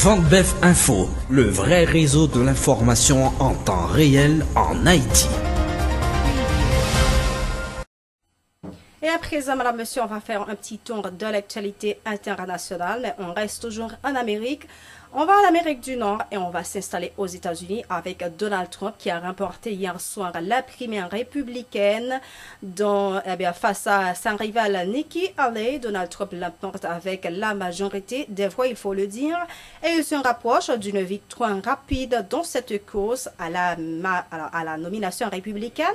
Vendbef Info, le vrai réseau de l'information en temps réel en Haïti. Et à présent, madame, monsieur, on va faire un petit tour de l'actualité internationale, mais on reste toujours en Amérique. On va en Amérique du Nord et on va s'installer aux États-Unis avec Donald Trump qui a remporté hier soir la primaire républicaine dont, face à sa rivale Nikki Haley. Donald Trump l'emporte avec la majorité des voix, il faut le dire, et il se rapproche d'une victoire rapide dans cette course à la nomination républicaine,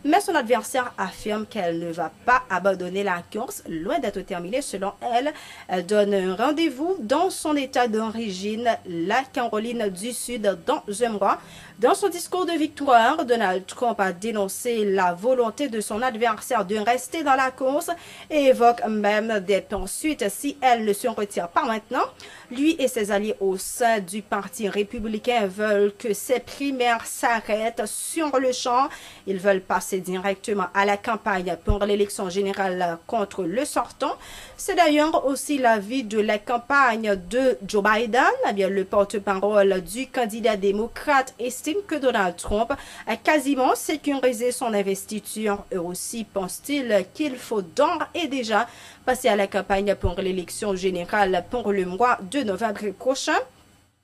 mais son adversaire affirme qu'elle ne va pas abandonner la course, loin d'être terminée selon elle. Elle donne un rendez-vous dans son état d'origine, la Caroline du Sud, dans un mois. Dans son discours de victoire, Donald Trump a dénoncé la volonté de son adversaire de rester dans la course et évoque même des poursuites si elle ne se retire pas maintenant. Lui et ses alliés au sein du Parti républicain veulent que ces primaires s'arrêtent sur le champ. Ils veulent passer directement à la campagne pour l'élection générale contre le sortant. C'est d'ailleurs aussi l'avis de la campagne de Joe Biden. Le porte-parole du candidat démocrate estime que Donald Trump a quasiment sécurisé son investiture. Eux aussi pensent-ils qu'il faut d'ores et déjà passer à la campagne pour l'élection générale pour le mois de novembre prochain.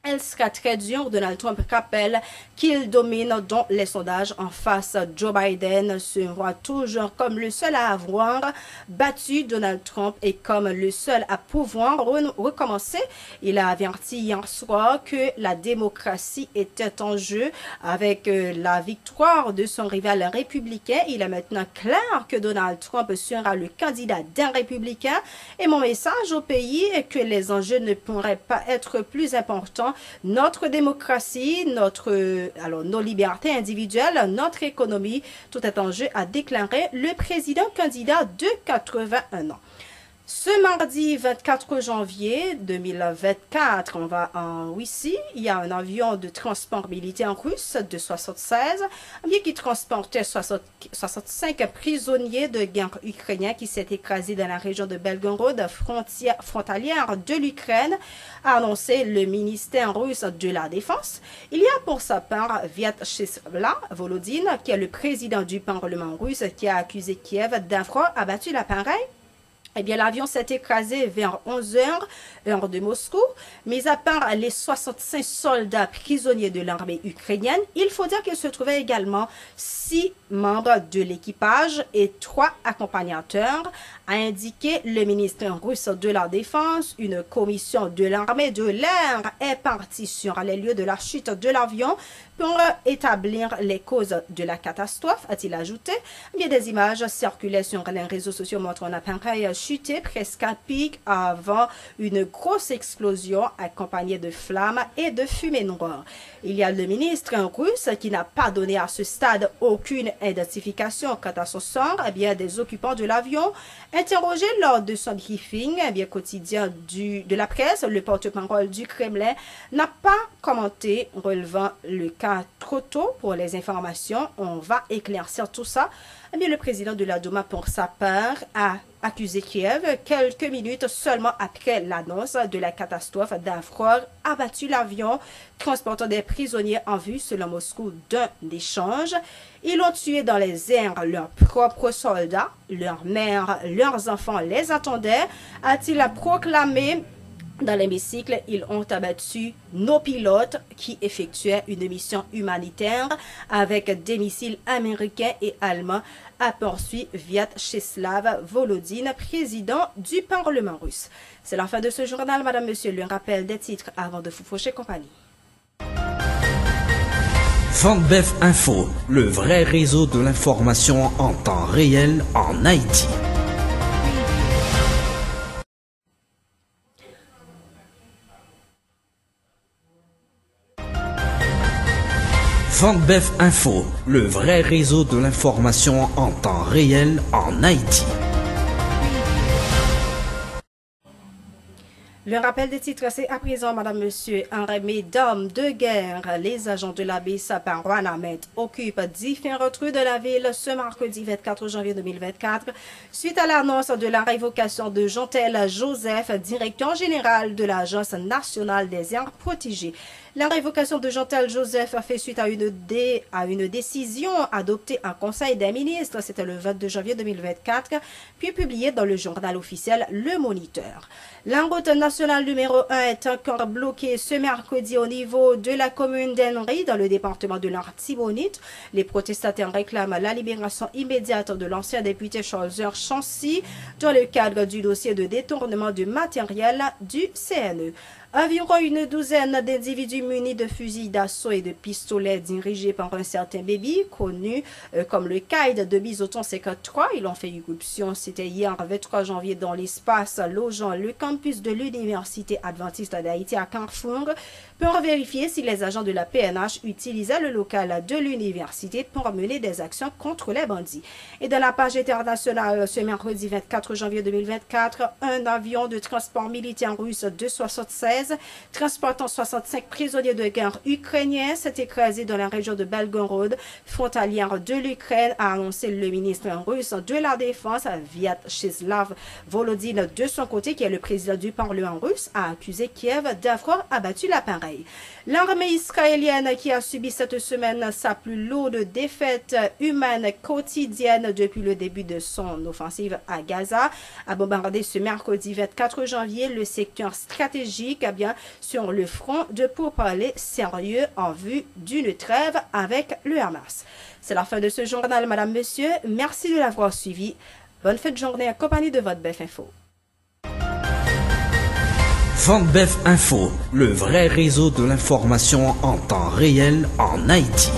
Elle sera très dure. Donald Trump rappelle qu'il domine dans les sondages en face. Joe Biden se voit toujours comme le seul à avoir battu Donald Trump et comme le seul à pouvoir recommencer. Il a averti hier soir que la démocratie était en jeu avec la victoire de son rival républicain. Il est maintenant clair que Donald Trump sera le candidat d'un républicain. Et mon message au pays est que les enjeux ne pourraient pas être plus importants. Notre démocratie, nos libertés individuelles, notre économie, tout est en jeu, a déclaré le président candidat de 81 ans. Ce mardi 24 janvier 2024, on va en Russie. Il y a un avion de transport militaire russe de 76, qui transportait 65 prisonniers de guerre ukrainiens qui s'est écrasé dans la région de Belgorod, frontalière de l'Ukraine, a annoncé le ministère russe de la Défense. Il y a pour sa part Vyacheslav Volodine, qui est le président du Parlement russe, qui a accusé Kiev d'avoir abattu l'appareil. L'avion s'est écrasé vers 11 h, heure de Moscou. Mis à part les 65 soldats prisonniers de l'armée ukrainienne, il faut dire qu'il se trouvait également 6 membres de l'équipage et 3 accompagnateurs, a indiqué le ministère russe de la Défense. Une commission de l'armée de l'air est partie sur les lieux de la chute de l'avion pour établir les causes de la catastrophe, a-t-il ajouté. Des images circulaient sur les réseaux sociaux montrant un appareil chuté presque à pic avant une grosse explosion accompagnée de flammes et de fumée noire. Il y a le ministre russe qui n'a pas donné à ce stade aucune identification quant à son sort. Des occupants de l'avion interrogés lors de son briefing quotidien de la presse, le porte-parole du Kremlin n'a pas commenté, relevant le cas trop tôt pour les informations. On va éclaircir tout ça. Le président de la Douma, pour sa part, a accusé Kiev quelques minutes seulement après l'annonce de la catastrophe d'avoir abattu l'avion transportant des prisonniers en vue, selon Moscou, d'un échange. Ils ont tué dans les airs leurs propres soldats, leurs mères, leurs enfants les attendaient, a-t-il proclamé. Dans l'hémicycle, ils ont abattu nos pilotes qui effectuaient une mission humanitaire avec des missiles américains et allemands, a poursuivi Vyacheslav Volodine, président du Parlement russe. C'est la fin de ce journal, madame, monsieur. Le rappel des titres avant de vous faucher compagnie. Vendbef Info, le vrai réseau de l'information en temps réel en Haïti. Vendbef Info, le vrai réseau de l'information en temps réel en Haïti. Le rappel des titres, c'est à présent, madame, monsieur, armée d'hommes de guerre. Les agents de la Bissau-Paranamet occupent différents rues de la ville ce mercredi 24 janvier 2024, suite à l'annonce de la révocation de Jean-Tel Joseph, directeur général de l'Agence nationale des aires protégées. La révocation de Jean-Tel Joseph a fait suite à une décision adoptée en Conseil des ministres, c'était le 22 janvier 2024, puis publiée dans le journal officiel Le Moniteur. La route nationale numéro 1 est encore bloquée ce mercredi au niveau de la commune d'Henry, dans le département de l'Artibonite. Les protestataires réclament la libération immédiate de l'ancien député Charles Chancy dans le cadre du dossier de détournement du matériel du CNE. Environ une douzaine d'individus munis de fusils d'assaut et de pistolets dirigés par un certain Baby, connu comme le Caïd de Bizoton 53. Ils ont fait irruption, c'était hier 23 janvier dans l'espace logeant le campus de l'Université adventiste d'Haïti à Carrefour pour vérifier si les agents de la PNH utilisaient le local de l'université pour mener des actions contre les bandits. Et dans la page internationale, ce mercredi 24 janvier 2024, un avion de transport militaire russe 276 transportant 65 prisonniers de guerre ukrainiens s'est écrasé dans la région de Belgorod, frontalière de l'Ukraine, a annoncé le ministre russe de la Défense, Vyacheslav Volodine. De son côté, qui est le président du Parlement russe, a accusé Kiev d'avoir abattu l'appareil. L'armée israélienne, qui a subi cette semaine sa plus lourde défaite humaine quotidienne depuis le début de son offensive à Gaza, a bombardé ce mercredi 24 janvier le secteur stratégique sur le front de pourparlers sérieux en vue d'une trêve avec le Hamas. C'est la fin de ce journal, madame, monsieur. Merci de l'avoir suivi. Bonne fin de journée en compagnie de votre BEF Info. VentBEF Info, le vrai réseau de l'information en temps réel en Haïti.